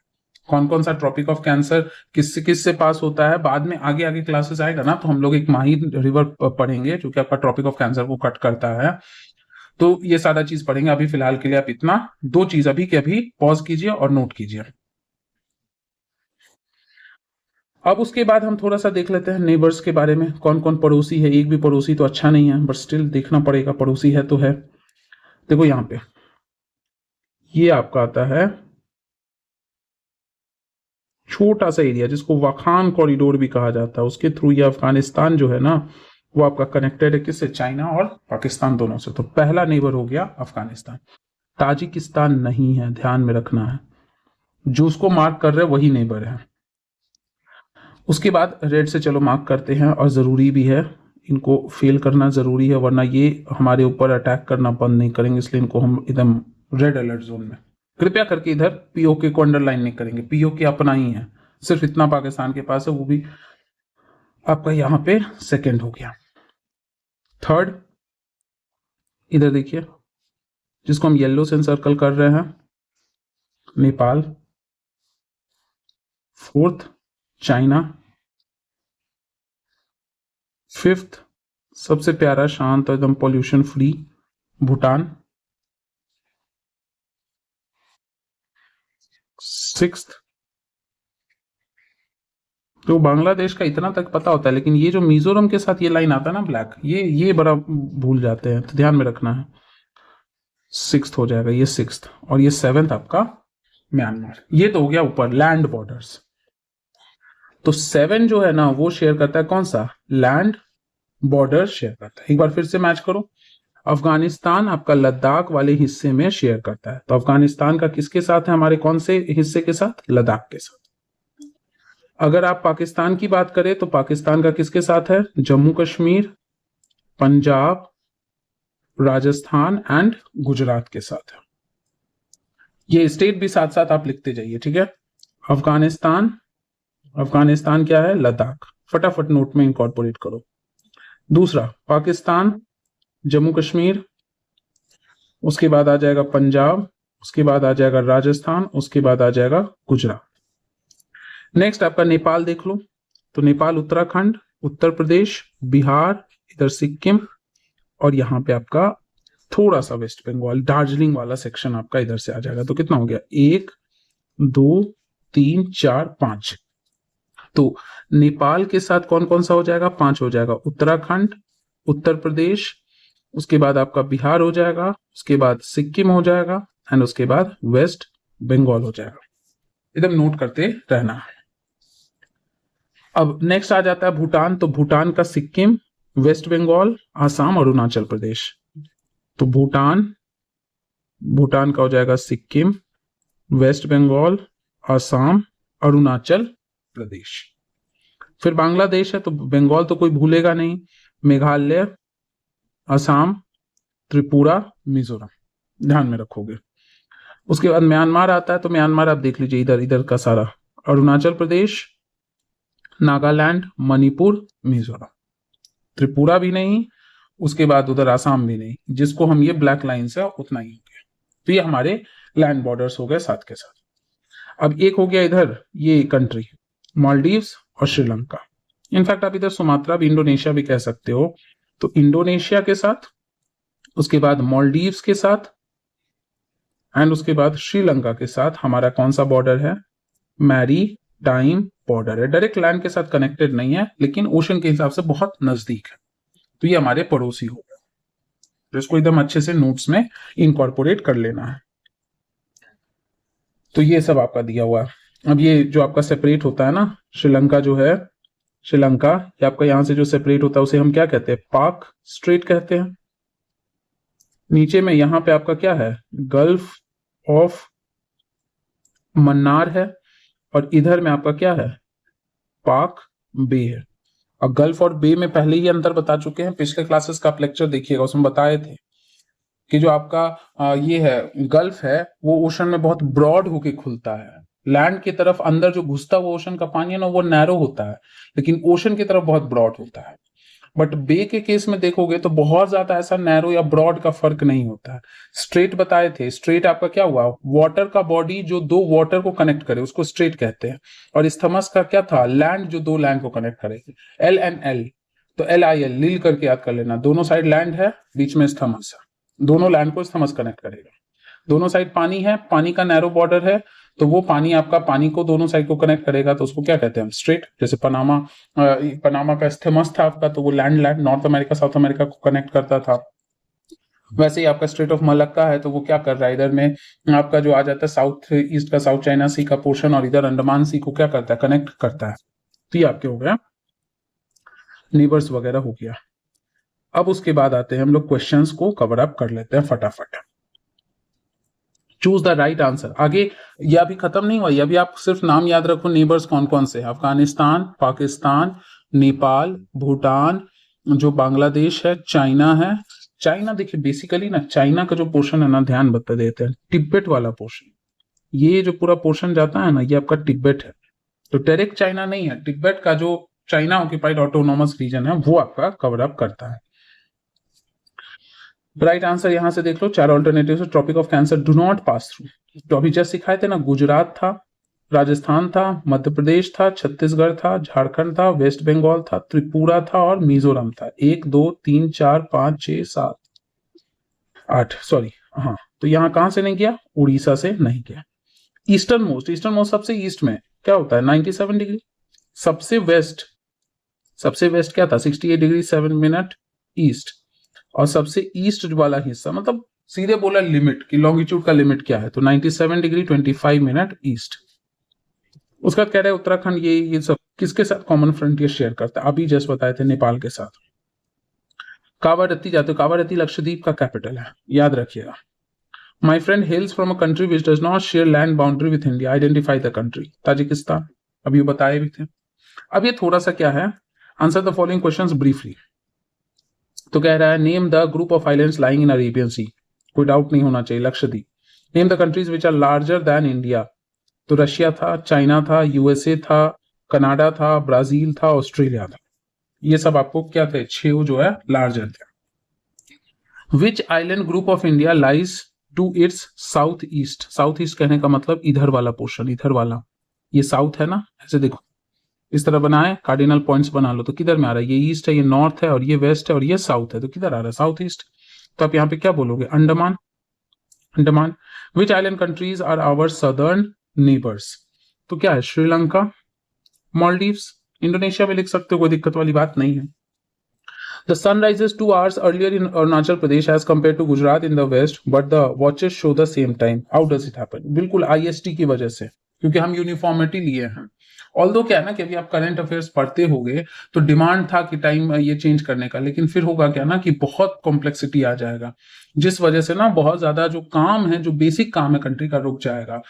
कौन कौन सा ट्रॉपिक ऑफ कैंसर किस से पास होता है। बाद में आगे आगे क्लासेस आएगा ना, तो हम लोग एक माही रिवर पढ़ेंगे जो कि आपका ट्रॉपिक ऑफ कैंसर को कट करता है, तो ये सारा चीज पढ़ेंगे। अभी फिलहाल के लिए आप इतना 2 चीज अभी के अभी पॉज कीजिए और नोट कीजिए। अब उसके बाद हम थोड़ा सा देख लेते हैं नेबर्स के बारे में, कौन कौन पड़ोसी है। एक भी पड़ोसी तो अच्छा नहीं है, बट स्टिल देखना पड़ेगा, पड़ोसी है तो है। देखो यहाँ पे ये आपका आता है छोटा सा एरिया जिसको वाखान कॉरिडोर भी कहा जाता है, उसके थ्रू ये अफगानिस्तान जो है ना वो आपका कनेक्टेड है किससे? चाइना और पाकिस्तान दोनों से। तो पहला नेबर हो गया अफगानिस्तान। ताजिकिस्तान नहीं है, ध्यान में रखना है, जो उसको मार्क कर रहे हैं वही नेबर है। उसके बाद रेड से चलो मार्क करते हैं, और जरूरी भी है, इनको फेल करना जरूरी है, वरना ये हमारे ऊपर अटैक करना बंद नहीं करेंगे, इसलिए इनको हम एकदम रेड अलर्ट जोन में। कृपया करके इधर पीओके को अंडरलाइन नहीं करेंगे, पीओके अपना ही है, सिर्फ इतना पाकिस्तान के पास है, वो भी आपका यहां पे सेकंड हो गया। थर्ड इधर देखिए, जिसको हम येलो से सर्कल कर रहे हैं, नेपाल। Fourth China. फिफ्थ सबसे प्यारा शांत एकदम पॉल्यूशन फ्री भूटान। सिक्स्थ तो बांग्लादेश का इतना तक पता होता है, लेकिन ये जो मिजोरम के साथ ये लाइन आता है ना ब्लैक, ये बड़ा भूल जाते हैं, तो ध्यान में रखना है। सिक्स्थ हो जाएगा ये, सिक्स्थ। और ये सेवेंथ आपका म्यांमार। ये तो हो गया ऊपर लैंड बॉर्डर्स। तो 7 जो है ना वो शेयर करता है कौन सा? लैंड बॉर्डर शेयर करता है। एक बार फिर से मैच करो, अफगानिस्तान आपका लद्दाख वाले हिस्से में शेयर करता है, तो अफगानिस्तान का किसके साथ है? हमारे कौन से हिस्से के साथ? लद्दाख के साथ। अगर आप पाकिस्तान की बात करें तो पाकिस्तान का किसके साथ है? जम्मू कश्मीर, पंजाब, राजस्थान एंड गुजरात के साथ है। ये स्टेट भी साथ साथ आप लिखते जाइए, ठीक है। अफगानिस्तान, अफगानिस्तान क्या है? लद्दाख। फटाफट नोट में इंकॉर्पोरेट करो। दूसरा पाकिस्तान, जम्मू कश्मीर, उसके बाद आ जाएगा पंजाब, उसके बाद आ जाएगा राजस्थान, उसके बाद आ जाएगा गुजरात। नेक्स्ट आपका नेपाल देख लो, तो नेपाल उत्तराखंड, उत्तर प्रदेश, बिहार, इधर सिक्किम, और यहाँ पे आपका थोड़ा सा वेस्ट बंगाल, दार्जिलिंग वाला सेक्शन आपका इधर से आ जाएगा। तो कितना हो गया? 1 2 3 4 5। तो नेपाल के साथ कौन कौन सा हो जाएगा? 5 हो जाएगा। उत्तराखंड, उत्तर प्रदेश, उसके बाद आपका बिहार हो जाएगा, उसके बाद सिक्किम हो जाएगा, एंड उसके बाद वेस्ट बंगाल हो जाएगा। एकदम नोट करते रहना। अब नेक्स्ट आ जाता है भूटान, तो भूटान का सिक्किम, वेस्ट बंगाल, आसाम, अरुणाचल प्रदेश। तो भूटान, भूटान का हो जाएगा सिक्किम, वेस्ट बंगाल, आसाम, अरुणाचल प्रदेश। फिर बांग्लादेश है, तो बंगाल तो कोई भूलेगा नहीं, मेघालय, असम, त्रिपुरा, मिजोरम, ध्यान में रखोगे। उसके बाद म्यांमार आता है, तो म्यांमार आप देख लीजिए इधर इधर का सारा, अरुणाचल प्रदेश, नागालैंड, मणिपुर, मिजोरम, त्रिपुरा भी नहीं, उसके बाद उधर आसाम भी नहीं, जिसको हम ये ब्लैक लाइन से उतना ही हो गया। तो ये हमारे लैंड बॉर्डर्स हो गए साथ के साथ। अब एक हो गया इधर ये कंट्री मालदीव्स और श्रीलंका। इनफैक्ट आप इधर सुमात्रा भी, इंडोनेशिया भी कह सकते हो। तो इंडोनेशिया के साथ, उसके बाद मालदीव्स के साथ एंड उसके बाद श्रीलंका के साथ हमारा कौन सा बॉर्डर है, मैरी टाइम बॉर्डर है। डायरेक्ट लैंड के साथ कनेक्टेड नहीं है लेकिन ओशन के हिसाब से बहुत नजदीक है। तो ये हमारे पड़ोसी हो गए, तो इसको एकदम अच्छे से नोट्स में इनकॉर्पोरेट कर लेना है। तो ये सब आपका दिया हुआ है। अब ये जो आपका सेपरेट होता है ना, श्रीलंका जो है, श्रीलंका ये आपका यहां से जो सेपरेट होता है उसे हम क्या कहते हैं, पाक स्ट्रेट कहते हैं। नीचे में यहां पे आपका क्या है, गल्फ ऑफ मन्नार है, और इधर में आपका क्या है, पाक बे है। अब गल्फ और बे में पहले ही अंतर बता चुके हैं, पिछले क्लासेस का आप लेक्चर देखिएगा, उसमें बताए थे कि जो आपका ये है गल्फ है वो ओशन में बहुत ब्रॉड होके खुलता है। लैंड की तरफ अंदर जो घुसता हुआ ओशन का पानी है ना वो नैरो होता है, लेकिन ओशन की तरफ बहुत ब्रॉड होता है। बट बे के केस में देखोगे तो बहुत ज्यादा ऐसा नैरो या ब्रॉड का फर्क नहीं होता है। स्ट्रेट बताए थे, स्ट्रेट आपका क्या हुआ, वाटर का बॉडी जो दो वाटर को कनेक्ट करे उसको स्ट्रेट कहते हैं। और स्थमस का क्या था, लैंड जो दो लैंड को कनेक्ट करे, एल एंड एल। तो LIL लील करके याद कर लेना, दोनों साइड लैंड है, बीच में स्थमस है, दोनों लैंड को स्थमस कनेक्ट करेगा। दोनों साइड पानी है, पानी का नैरो बॉर्डर है, तो वो पानी आपका पानी को दोनों साइड को कनेक्ट करेगा, तो उसको क्या कहते हैं हम, स्ट्रेट। जैसे पनामा का स्थमस था आपका, तो वो land north America south America को कनेक्ट करता था। वैसे ही आपका स्ट्रेट ऑफ मलक्का है, तो वो क्या कर रहा है, इधर में आपका जो आ जाता है साउथ ईस्ट का, साउथ चाइना सी का पोर्शन, और इधर अंडमान सी को क्या करता है, कनेक्ट करता है। तो ये आपके हो गया, नेबर्स वगैरह हो गया। अब उसके बाद आते हैं हम लोग क्वेश्चंस को कवर अप कर लेते हैं फटाफट। Choose the right answer. आगे यह अभी खत्म नहीं हुआ, यह भी आप सिर्फ नाम याद रखो, नेबर्स कौन कौन से, अफगानिस्तान, पाकिस्तान, नेपाल, भूटान, जो बांग्लादेश है, चाइना है। चाइना देखिए बेसिकली ना, चाइना का जो पोर्शन है ना, ध्यान बता देते हैं, तिब्बत वाला पोर्शन, ये जो पूरा पोर्शन जाता है ना, ये आपका तिब्बत है। तो डायरेक्ट चाइना नहीं है, तिब्बत का जो चाइना ऑक्यूपाइड ऑटोनोमस रीजन है वो आपका कवर अप करता है। राइट आंसर यहां से देख लो, चार ऑल्टरनेटिव से, tropic of cancer do not pass through. तो अभी जस्ट सिखाए थे ना, गुजरात था, राजस्थान था, मध्य प्रदेश था, छत्तीसगढ़ था, झारखंड था, वेस्ट बंगाल था, त्रिपुरा था और मिजोरम था। 1 2 3 4 5 6 7 8, सॉरी हाँ, तो यहाँ कहां से नहीं गया, उड़ीसा से नहीं गया। ईस्टर्न मोस्ट सबसे ईस्ट में क्या होता है, 97 डिग्री। सबसे वेस्ट क्या था, 68 डिग्री 7 मिनट ईस्ट। और सबसे ईस्ट वाला हिस्सा, मतलब सीधे बोला लिमिट की लॉन्गिट्यूड का लिमिट क्या है, तो 97 डिग्री 25 मिनट ईस्ट। उसका कह रहे हैं उत्तराखंड ये सब किसके साथ कॉमन फ्रंटियर शेयर करता है, अभी जस्ट बताए थे, नेपाल के साथ। कावारत्ती जाते हो, कावारत्ती लक्षद्वीप का कैपिटल है, याद रखिएगा। My friend हेल्स from a country which does not share land boundary with India, identify the country, Tajikistan. अभी बताए भी थे। अब ये थोड़ा सा क्या है, answer the following questions briefly. तो कह रहा है name the group of islands lying in Arabian sea, कोई डाउट नहीं होना चाहिए, Lakshadweep. Name the countries which are larger than India, तो रशिया था, चाइना था, USA था, कनाडा था, ब्राजील था, ऑस्ट्रेलिया था। ये सब आपको क्या थे, 6 जो है लार्जर थे। Which island group of India lies to its south east, south east कहने का मतलब इधर वाला पोर्शन, इधर वाला, ये साउथ है ना, ऐसे देखो इस तरह बनाए, कार्डिनल पॉइंट्स बना लो, तो किधर में आ रहा है, ये ईस्ट है, ये नॉर्थ है, और ये वेस्ट है, और ये साउथ है, तो किधर आ रहा है, साउथ ईस्ट। तो आप यहाँ पे क्या बोलोगे, Andaman. Andaman. Which island countries are our southern neighbours, तो क्या है, श्रीलंका, मालदीव्स, इंडोनेशिया में लिख सकते हो, कोई दिक्कत वाली बात नहीं है। The sun rises 2 hours earlier in Arunachal Pradesh as compared to Gujarat in the west, but the watches show the same time. How does it happen? बिल्कुल IST की वजह से, क्योंकि हम यूनिफॉर्मिटी लिए हैं। ऑल्दो क्या है ना कि अभी आप करंट अफेयर्स पढ़ते होगे तो डिमांड था कि टाइम ये चेंज करने का, लेकिन फिर होगा क्या ना कि बहुत कॉम्प्लेक्सिटी आ जाएगा, जिस वजह से ना बहुत ज्यादा जो काम है, जो बेसिक काम है कंट्री का, रुक जाएगा।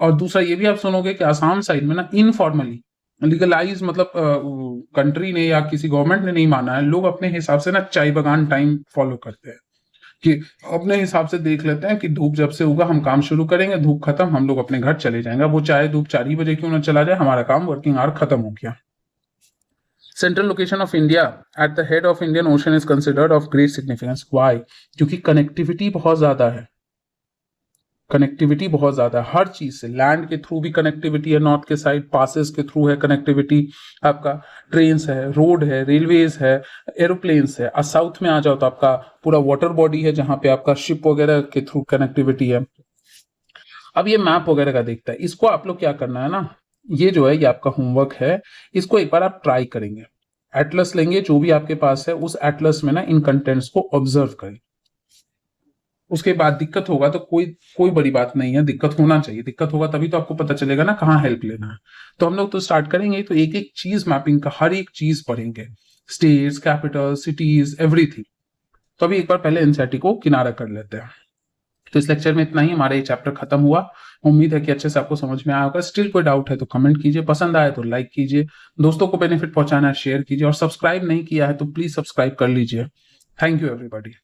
और दूसरा ये भी आप सुनोगे कि आसाम साइड में ना इनफॉर्मली लीगलाइज, मतलब कंट्री ने या किसी गवर्नमेंट ने नहीं माना है, लोग अपने हिसाब से ना चाय बगान टाइम फॉलो करते हैं। कि अपने हिसाब से देख लेते हैं कि धूप जब से उगा हम काम शुरू करेंगे, धूप खत्म हम लोग अपने घर चले जाएंगे। वो चाहे धूप 4 ही बजे क्यों ना चला जाए, हमारा काम वर्किंग आवर खत्म हो गया। Central location of India at the head of Indian ocean is considered of great significance. Why? क्योंकि कनेक्टिविटी बहुत ज्यादा है, कनेक्टिविटी बहुत ज्यादा है हर चीज से। लैंड के थ्रू भी कनेक्टिविटी है, नॉर्थ के साइड पासेस के थ्रू है कनेक्टिविटी, आपका ट्रेन्स है, रोड है, रेलवेज है, एरोप्लेन्स है। और साउथ में आ जाओ तो आपका पूरा वाटर बॉडी है जहां पे आपका शिप वगैरह के थ्रू कनेक्टिविटी है। अब ये मैप वगैरह का देखता है, इसको आप लोग क्या करना है ना, ये जो है ये आपका होमवर्क है, इसको एक बार आप ट्राई करेंगे। एटलस लेंगे जो भी आपके पास है, उस एटलस में ना इन कंटेंट्स को ऑब्जर्व करें। उसके बाद दिक्कत होगा तो कोई कोई बड़ी बात नहीं है, दिक्कत होना चाहिए, दिक्कत होगा तभी तो आपको पता चलेगा ना कहाँ हेल्प लेना है। तो हम लोग तो स्टार्ट करेंगे, तो एक एक चीज मैपिंग का हर एक चीज पढ़ेंगे, स्टेट्स, कैपिटल, सिटीज, एवरीथिंग। तो अभी एक बार पहले एनसीईआरटी को किनारा कर लेते हैं। तो इस लेक्चर में इतना ही, हमारा ये चैप्टर खत्म हुआ। उम्मीद है कि अच्छे से आपको समझ में आया होगा। स्टिल कोई डाउट है तो कमेंट कीजिए, पसंद आए तो लाइक कीजिए, दोस्तों को बेनिफिट पहुंचाना है शेयर कीजिए, और सब्सक्राइब नहीं किया है तो प्लीज सब्सक्राइब कर लीजिए। Thank you everybody.